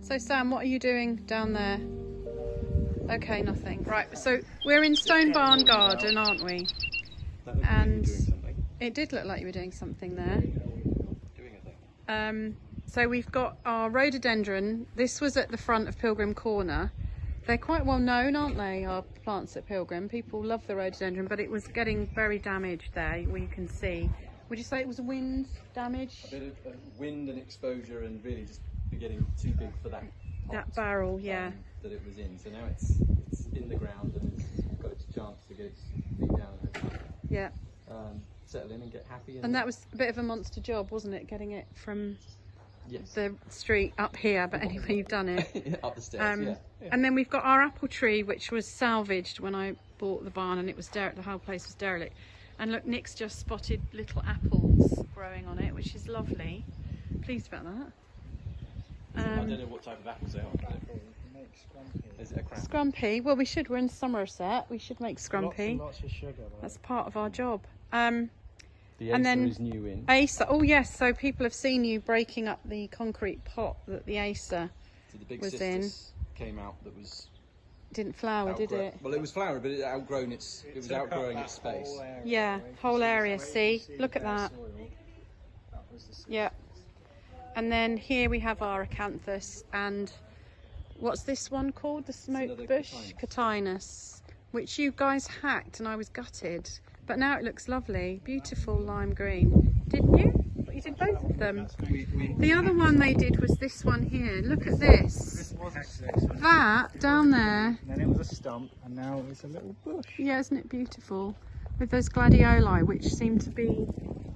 So Sam, what are you doing down there? Okay, nothing. Right, so we're in Stone Barn Garden, aren't we? And it did look like you were doing something there. So we've got our rhododendron. This was at the front of Pilgrim Corner. They're quite well known, aren't they, our plants at Pilgrim? People love the rhododendron, but it was getting very damaged there, where you can see. Would you say it was wind damage? A bit of wind and exposure, and really just getting too big for that pot, that barrel, yeah. That it was in. So now it's in the ground and it's got its chance to get its feet down. Yeah. Settle in and get happy. And that was a bit of a monster job, wasn't it? Getting it from yes. the street up here, but anyway, you've done it. Up the stairs, yeah. And then we've got our apple tree, which was salvaged when I bought the barn, and it was the whole place was derelict. And look, Nick's just spotted little apples growing on it, which is lovely. Pleased about that. I don't know what type of apples they are. Is it a crab? Scrumpy. Well, we should. We're in Somerset. We should make scrumpy. Lots of sugar, though. That's part of our job. The and then is new in. Acer. Oh yes. So people have seen you breaking up the concrete pot that the Acer was in. Came out that was didn't flower, did it? Well, it was flowering, but it outgrowing its space. Yeah, whole area. See, look at that. Yeah. And then here we have our acanthus, and what's this one called? The smoke bush, Catinus, which you guys hacked, and I was gutted. But now it looks lovely, beautiful lime green. Didn't you? You did both of them. The other one they did was this one here. Look at this. That down there. Then it was a stump, and now it's a little bush. Yeah, isn't it beautiful? With those gladioli, which seem to be,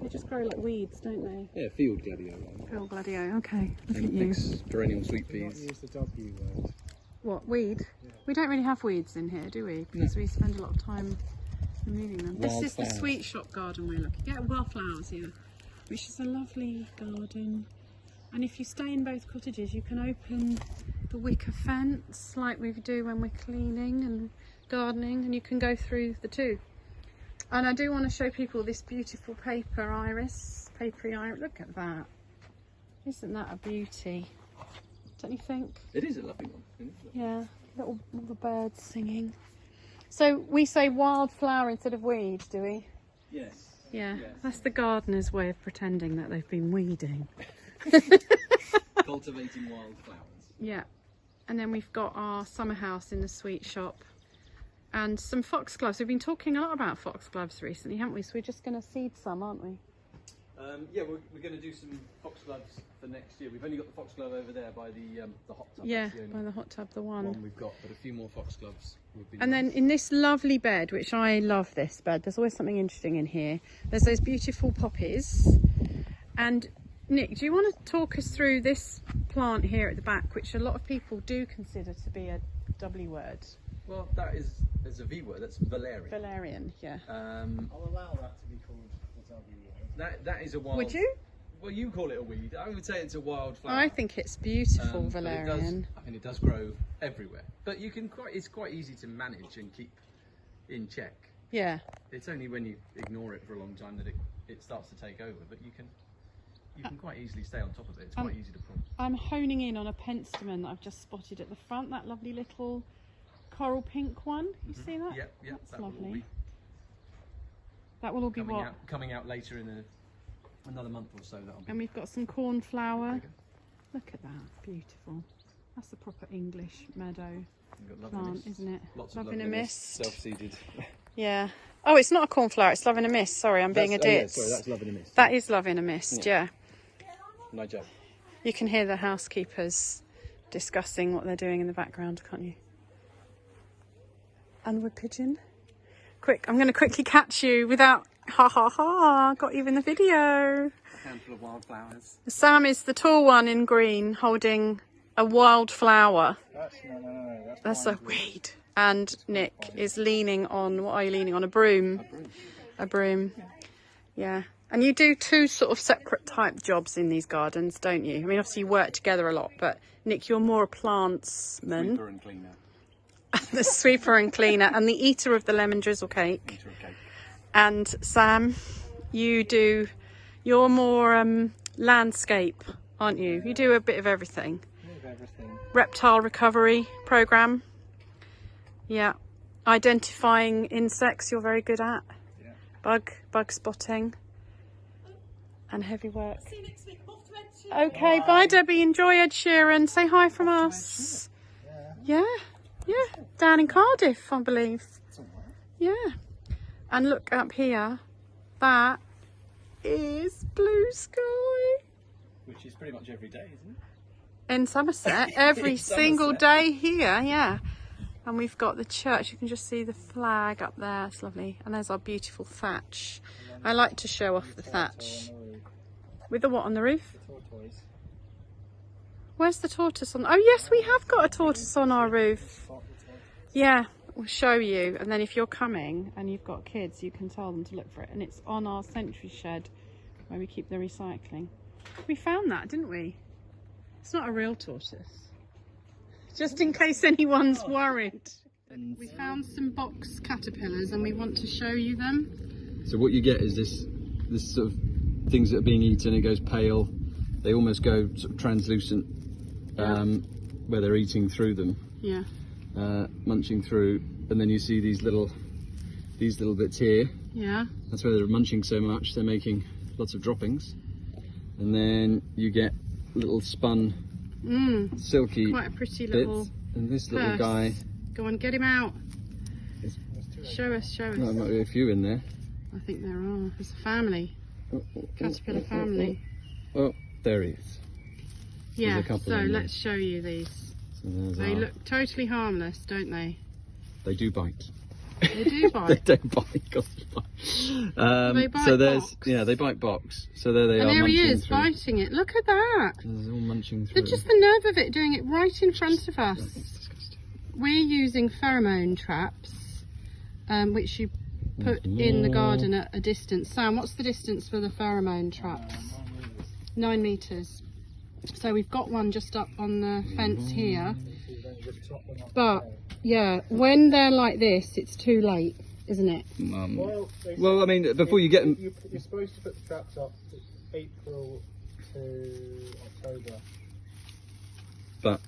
they just grow like weeds, don't they? Yeah, field gladioli. Field gladio. Okay, look at you. Mix perennial sweet peas. Use the W word. What, weed? Yeah. We don't really have weeds in here, do we? Because we spend a lot of time removing them. This is the sweet shop garden we're looking at. Wildflowers here. Which is a lovely garden, and if you stay in both cottages you can open the wicker fence like we do when we're cleaning and gardening, and you can go through the two. And I do want to show people this beautiful papery iris. Look at that, isn't that a beauty? Don't you think? It is a lovely one, isn't it? Yeah, little birds singing. So we say wildflower instead of weed, do we? Yes. Yeah, yes. That's the gardener's way of pretending that they've been weeding. Cultivating wildflowers. Yeah, and then we've got our summer house in the sweet shop and some foxgloves. We've been talking a lot about foxgloves recently, haven't we? So we're just going to seed some, aren't we? Yeah, we're going to do some foxgloves for next year. We've only got the foxglove over there by the hot tub. Yeah, by the hot tub, the one we've got, but a few more foxgloves would be and nice. then in this lovely bed, which I love this bed, there's always something interesting in here. There's those beautiful poppies. And Nick, do you want to talk us through this plant here at the back, which a lot of people do consider to be a W word? Well, that is a V word. That's valerian. Valerian, yeah. I'll allow that to be called the W word. That is a wild. Would you? Well, you call it a weed. I would say it's a wildflower. I think it's beautiful, valerian. It does grow everywhere, but it's quite easy to manage and keep in check. Yeah. It's only when you ignore it for a long time that it starts to take over, but you can quite easily stay on top of it. It's quite easy to pull. I'm honing in on a penstemon that I've just spotted at the front, that lovely little coral pink one. You see that? Yep, that's lovely. That will all be coming out later in another month or so. That'll be. And we've got some cornflower. Look at that, beautiful. That's a proper English meadow plant, isn't it? Lots Love of in a mist. Self-seeded. Yeah. Oh, it's not a cornflower. It's love in a mist. Sorry, I'm being a ditz. Yeah, sorry, that's love in a mist. That is love in a mist. Yeah. No joke. You can hear the housekeepers discussing what they're doing in the background, can't you? And wood pigeon. Quick, I'm going to quickly catch you without got you in the video. A handful of wildflowers. Sam is the tall one in green holding a wildflower. That's a weed. And Nick is leaning on, what are you leaning on? A broom. A broom. Yeah. And you do two sort of separate type jobs in these gardens, don't you? I mean, obviously you work together a lot, but Nick, you're more a plantsman. Sweeper and cleaner. The sweeper and cleaner, and the eater of the lemon drizzle cake. And Sam, you're more landscape, aren't you? You do a bit of everything. Everything. reptile recovery program. Yeah, identifying insects you're very good at. Yeah. Bug spotting, and heavy work. See you next week. Okay, bye Debbie. Enjoy Ed Sheeran. Say hi from us. Yeah, yeah. Down in Cardiff, I believe. Yeah. And look up here. That is blue sky. Which is pretty much every day, isn't it? In Somerset, every single day here, yeah. And we've got the church. You can just see the flag up there. It's lovely. And there's our beautiful thatch. I like to show off the thatch. With the what on the roof? The tortoise. Where's the tortoise on? Oh yes, we have got a tortoise on our roof. Yeah, we'll show you. And then if you're coming and you've got kids, you can tell them to look for it. And it's on our sentry shed where we keep the recycling. We found that, didn't we? It's not a real tortoise. Just in case anyone's worried. We found some box caterpillars and we want to show you them. So what you get is this sort of things that are being eaten. It goes pale. They almost go sort of translucent where they're eating through them. Yeah. Munching through, and then you see these little bits here. Yeah. That's where they're munching so much. They're making lots of droppings, and then you get little spun, silky quite a pretty bits. little. And this purse. little guy. Go on, get him out. Show us. There might be a few in there. I think there are. It's a family. Caterpillar family. Oh, there he is. Yeah, so let's show you these. So they look totally harmless, don't they? They do bite. They do bite. They don't bite. God, they bite. They bite so there's box. Yeah, they bite box. So there they are. And there he is through. biting it. Look at that. There's all munching through. Just the nerve of it doing it right in front of us. It's disgusting. We're using pheromone traps, which you put in the garden at a distance. Sam, what's the distance for the pheromone traps? 9 meters. So we've got one just up on the fence here. But yeah, when they're like this, it's too late, isn't it? Well, I mean, before you get them, you're supposed to put the traps up April to October. But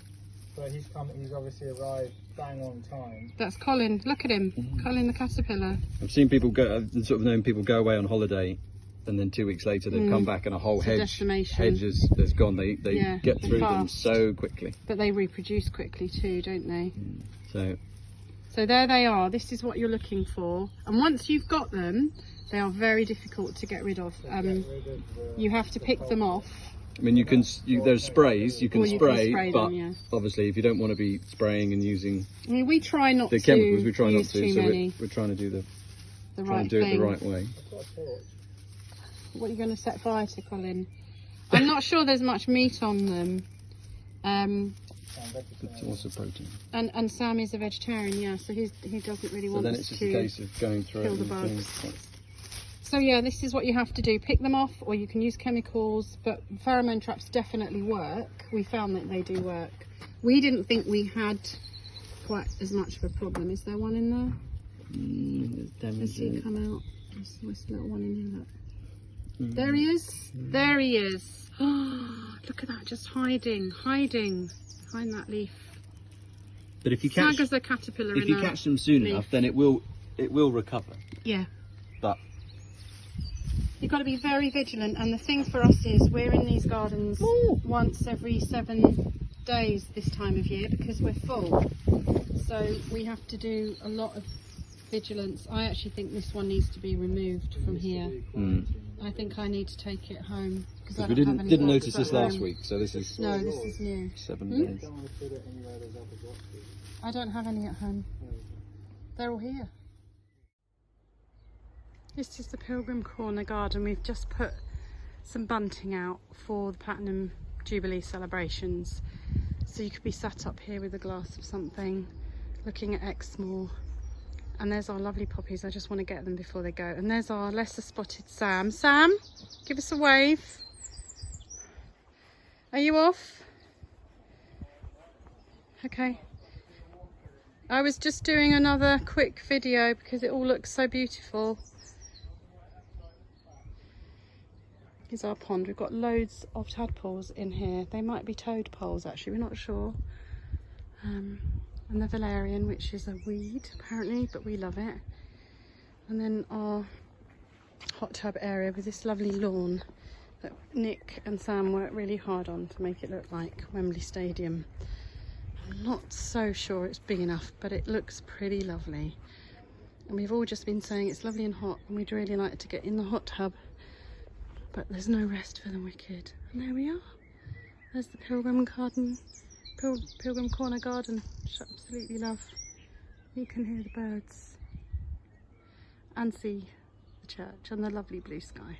he's obviously arrived bang on time. That's Colin. Look at him, Colin the caterpillar. I've seen people go. I've sort of known people go away on holiday, and then 2 weeks later they've come back and a whole hedge has gone. They get through them so quickly. But they reproduce quickly too, don't they? So there they are. This is what you're looking for. And once you've got them, they are very difficult to get rid of. You have to pick them off. I mean, there's sprays you can spray, but them, obviously if you don't want to be spraying and using we try not the to chemicals, we try not to. Too so many. we're trying to do the right thing. It the right way. What are you going to set fire to, Colin? I'm not sure there's much meat on them. It's also protein. And Sam is a vegetarian, yeah, so he doesn't really want then us it's just to a case of going through kill the bugs. So yeah, this is what you have to do. Pick them off, or you can use chemicals, but pheromone traps definitely work. We found that they do work. We didn't think we had quite as much of a problem. Is there one in there? Let's see it come out. There's a little one in here, look. There he is. There he is. Look at that, just hiding behind that leaf. But if you catch a caterpillar, if you catch them soon enough, then it will recover. Yeah. But you've got to be very vigilant. And the thing for us is we're in these gardens once every 7 days this time of year because we're full. So we have to do a lot of vigilance. I actually think this one needs to be removed from here. I think I need to take it home because I we didn't notice this last week, so this is this is new. 7 days. I don't have any at home. They're all here. This is the Pilgrim Corner garden. We've just put some bunting out for the Platinum Jubilee celebrations. So you could be sat up here with a glass of something, looking at Exmoor. And there's our lovely poppies. I just want to get them before they go. And there's our lesser spotted Sam. Sam, give us a wave. Are you off? Okay. I was just doing another quick video because it all looks so beautiful. Here's our pond. We've got loads of tadpoles in here. They might be toadpoles actually, we're not sure. and the valerian, which is a weed apparently, but we love it. And then our hot tub area with this lovely lawn that Nick and Sam worked really hard on to make it look like Wembley Stadium. I'm not so sure it's big enough, but it looks pretty lovely. And we've all just been saying it's lovely and hot, and we'd really like to get in the hot tub, but there's no rest for the wicked. And there we are. There's the Pilgrim garden, Pilgrim Corner garden, which I absolutely love. You can hear the birds and see the church and the lovely blue sky.